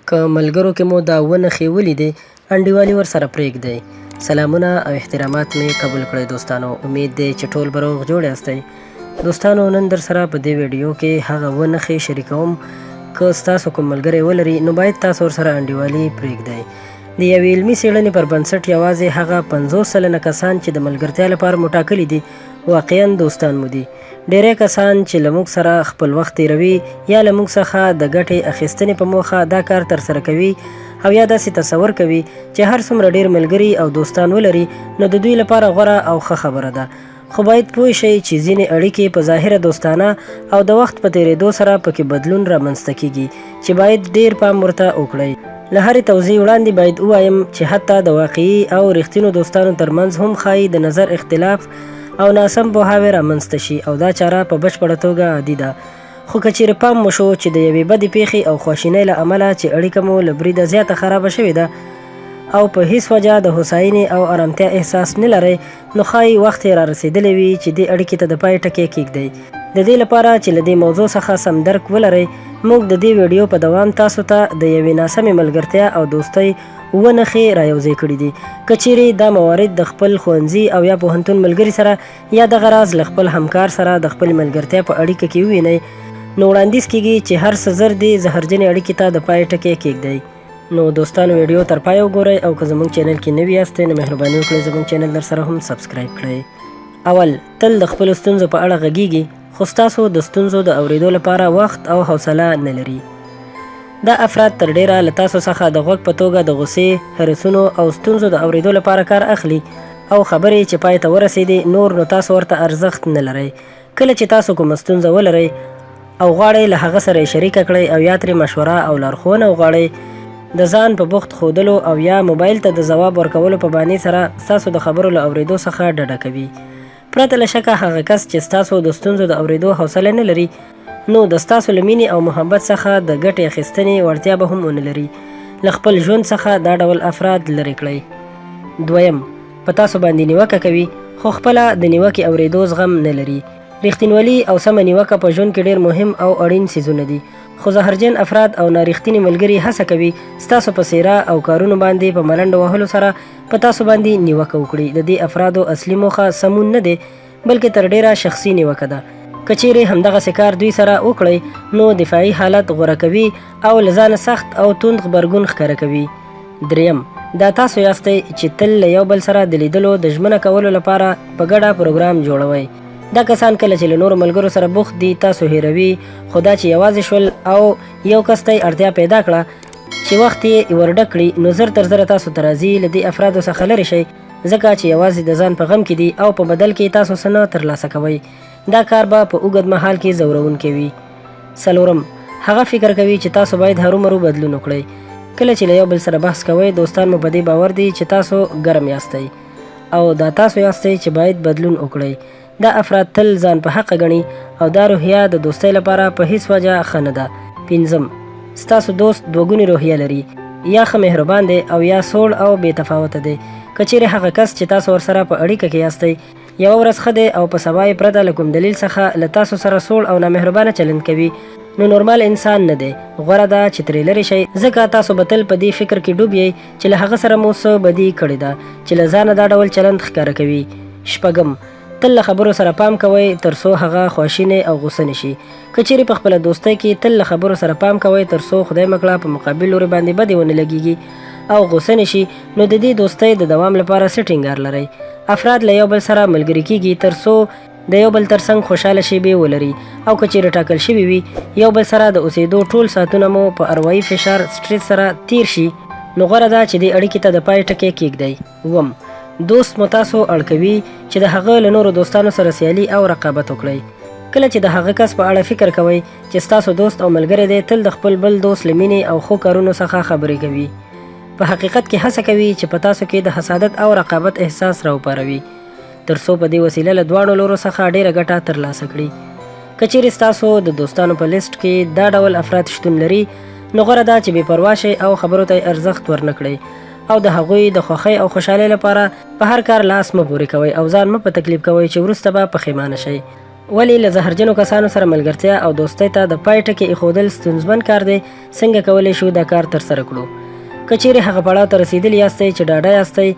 که ملګرو کې مو دا ونښې ولیدې انډیوالي ورسره پرېږدئ. سلامونه او احترامات مې قبول کړئ دوستانو. امید دی چې ټول به روغ جوړ یاستئ. دوستانو نن در سره په دې ویډیو کې هغه ونښې شریکوم که ستاسو کوم ملګری ولري نو باید تاسو ورسره انډیوالي پرېږدئ. د یوې علمي څېړنې پر بنسټ یوازې هغه 50 سلنه کسان چې د ملګرتیا لپاره مو ټاکلي دي واقعا دوستان مو دي. ډیری کسان چې له موږ سره خپل وخت تېروي یا له موږ څخه د ګټې اخیستنې په موخه دا کار ترسره کوي او یا داسې تصور کوي چې هر څومره ډیر ملګري او دوستان ولري نو د دوی لپاره غوره او ښه خبره ده. خو باید پوه شئ چې ځینې اړیکې په ظاهره دوستانه او د وخت په تېرېدو سره پکې بدلون رامنځته کیږي چې باید ډیر پام ورته وکړئ. له هرې توضیح وړاندې باید ووایم چې حتی د واقعي او رښتینو دوستانو ترمنځ هم ښایي د نظر اختلاف او ناسم پوهاوی رامنځته شي او دا چاره په بشپړه توګه عادي ده. خو که چیرې پام مو شو چې د یوې بدې پیښې او خواشینۍ له امله چې اړیکه مو له بریده زیاته خرابه شوې ده او په هیڅ وجه د هوساینې او ارامتیا احساس نه لرئ نو ښایي وخت یې را رسېدلی وي چې دې اړیکې ته د پای ټکی کیږدئ. د دې لپاره چې له دې موضوع څخه سم درک ولرئ موږ د دې ویډیو په دوام تاسو ته د یوې ناسمې ملګرتیا او دوستۍ ونښې رايوځای کړي دي. که چیرې دا موارد د خپل ښوونځي او یا پوهنتون ملګري سره یا دغه راز له خپل همکار سره د خپلې ملګرتیا په اړیکه کې ووینئ نو وړاندیز کیږي چې هر څه زر دې زهرجنې اړیکې ته د پای ټکی کیږدئ. نو دوستانو ویډیو تر پایه وګورئ او که زموږ چینل کې نوي یاستئ نو مهرباني وکړئ زموږ چینل در سره هم سبسکرایب کړئ. اول تل د خپلو ستونزو په اړه غږیږي خو ستاسو د ستونزو د اورېدو لپاره وخت او حوصله نه لري. دا افراد تر ډیره له تاسو څخه د غوږ په توګه د غوسې، هرسونو او ستونزو د اورېدو لپاره کار اخلي او خبرې چې پای ته ورسېدې نور نو تاسو ورته ارزښت نه لرئ. کله چې تاسو کومه ستونزه ولرئ او غواړئ له هغه سره یې شریکه کړئ او یا ترې مشوره او لارښوونه وغواړئ د ځان په بوخت ښودلو او یا موبایل ته د ځواب ورکولو په بانې سره ستاسو د خبرو له اورېدو څخه ډډه کوي. پرته له شکه هغه کس چې ستاسو د ستونزو د اورېدو حوصله نه لري نو د ستاسو له مینې او محبت څخه د ګټې اخیستنې وړتیا به هم ونه لري. له خپل ژوند څخه دا ډول افراد لرې کړئ. دویم، په تاسو باندې نیوکه کوي خو خپله د نیوکې اورېدو زغم نه لري. رښتینولي او سمه نیوکه په ژوند کې ډېر مهم او اړین څیزونه دي خو زهرجن افراد او نارښتیني ملګري هڅه کوي ستاسو په څېره او کارونو باندې په ملنډو وهلو سره په تاسو باندې نیوکه وکړي. د دې افرادو اصلي موخه سمون نه دی بلکې تر ډیره شخصي نیوکه ده. که چیرې همدغسې کار دوی سره وکړئ نو دفاعي حالت غوره کوي او له ځانه سخت او توند غبرګون ښکاره کوي. دریم، دا تاسو یاستئ چې تل له یو بل سره د لیدلو د ژمنه کولو لپاره په ګډه پروګرام جوړوئ. دا کسان کله چې له نورو ملګرو سره بوخت دي تاسو هیروي خو دا چې یوازې شول او یو کس ته اړتیا پیدا کړه چې وخت یې ورډک کړي نو زر تر زره تاسو ته راځي. له دې افرادو څخه لرې شئ ځکه چې یوازې د ځان په غم کې دي او په بدل کې تاسو څه نه ترلاسه کوئ. دا کار به په اوږد مهال کې ځورونکی وي. څلورم، هغه فکر کوي چې تاسو باید هرومرو بدلون وکړئ. کله چې له یو بل سره بحث کوئ دوستان مو په دې باور دي چې تاسو ګرم یاستئ او دا تاسو یاستئ چې باید بدلون وکړئ. دا افراد تل ځان په حقه ګڼي او دا روحیه د دوستۍ لپاره په هیڅ وجه ښه نه ده. پنځم، ستاسو دوست دوه ګونې روحیه لري، یا ښه مهربان دی او یا سوړ او بې تفاوته دی. که چیرې هغه کس چې تاسو ورسره په اړیکه کې یاستئ یوه ورځ ښه دی او په سبا یې پرته له کوم دلیل څخه له تاسو سره سوړ او نامهربانه چلند کوي نو نورمال انسان نه دی. غوره ده چې ترې لرې شئ ځکه تاسو به تل په دې فکر کې ډوب یئ چې له هغه سره مو څه بدي کړې ده چې له ځانه دا ډول چلند ښکاره کوي. شپږم، تل له خبرو سره پام کوئ تر څو هغه خواشینې او غوسه نشي. که چیرې په خپله دوستۍ کې تل له خبرو سره پام کوئ تر څو خدای مکړه په مقابل لوري باندې بدې ونه لګیږي او غوسه نشي نو د دې دوستۍ د دوام لپاره څه ټینګار لرئ. افراد له یو بل سره ملګري کیږي تر څو د یو بل ترڅنګ خوشحاله شیبې ولري او که چیرې ټاکل شوي وي یو بل سره د اوسېدو ټول ساعتونه مو په اروایي فشار سټریس سره تیر شي نو غوره ده چې دې اړیکې ته د پای ټکی کیږدئ. اووم، دوست مو تاسو اړ کوي چې د هغه له نورو دوستانو سره سیالي او رقابت وکړئ. کله چې د هغه کس په اړه فکر کوئ چې ستاسو دوست او ملګری دی تل د خپل بل دوست له مینې او ښو کارونو څخه خبرې کوي. په حقیقت کې هڅه کوي چې په تاسو کې د حسادت او رقابت احساس راوپاروي تر څو په دې وسیله له دواړو لورو څخه ډیره ګټه ترلاسه کړي. که چیرې ستاسو د دوستانو په لیست کې دا ډول افراد شتون لري نو غوره ده چې بې پروا شئ او خبرو ته ارزښت ورنه کړئ او د هغوی د خوښۍ او خوشحالۍ لپاره په هر کار لاس مه پورې کوئ او ځان مه په تکلیف کوئ چې وروسته به پښیمانه شئ. ولې له زهرجنو کسانو سره ملګرتیا او دوستۍ ته د پای ټکی ایښودل ستونزمن کار دی؟ څنګه کولی شو دا کار ترسره کړو؟ که چیرې هغه پړاو ته رسیدلی یاستئ چې ډاډه یاستئ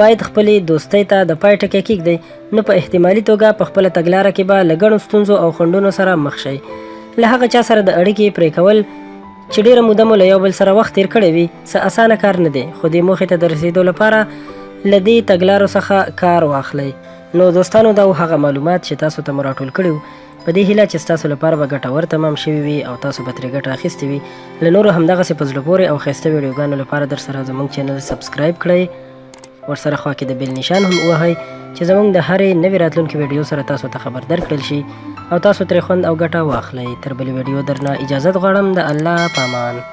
باید خپلې دوستۍ ته د پای ټکی کیږدئ، نو په احتمالي توګه په خپله تګلاره کې به له ګڼو ستونزو او خنډونو سره مخ شئ. له هغه چا سره د اړیکې پرې کول چې ډیره موده مو له یو بل سره وخت تیر کړی وي څه اسانه کار نه دی، خو دې موخې ته د رسیدو لپاره له دې تګلارو څخه کار واخلئ. نو دوستانو دا هغه معلومات چې تاسو ته مو راټول کړي په دې هیله چې ستاسو لپاره به ګټور تمام شوي وي او تاسو به ترې ګټه اخیستې وي. له نورو همدغسې په زړه پورې او ښایسته ویډیوګانو لپاره در سره زموږ چینل سبسکرایب کړئ، ورسره خوا کې د بیل نشان هم ووهئ چې زموږ د هرې نوې راتلونکې ویډیو سره تاسو ته خبر درکړل شي او تاسو ترې خوند او ګټه واخلئ. تر بلې ویډیو درنه اجازت غواړم. د الله په امان.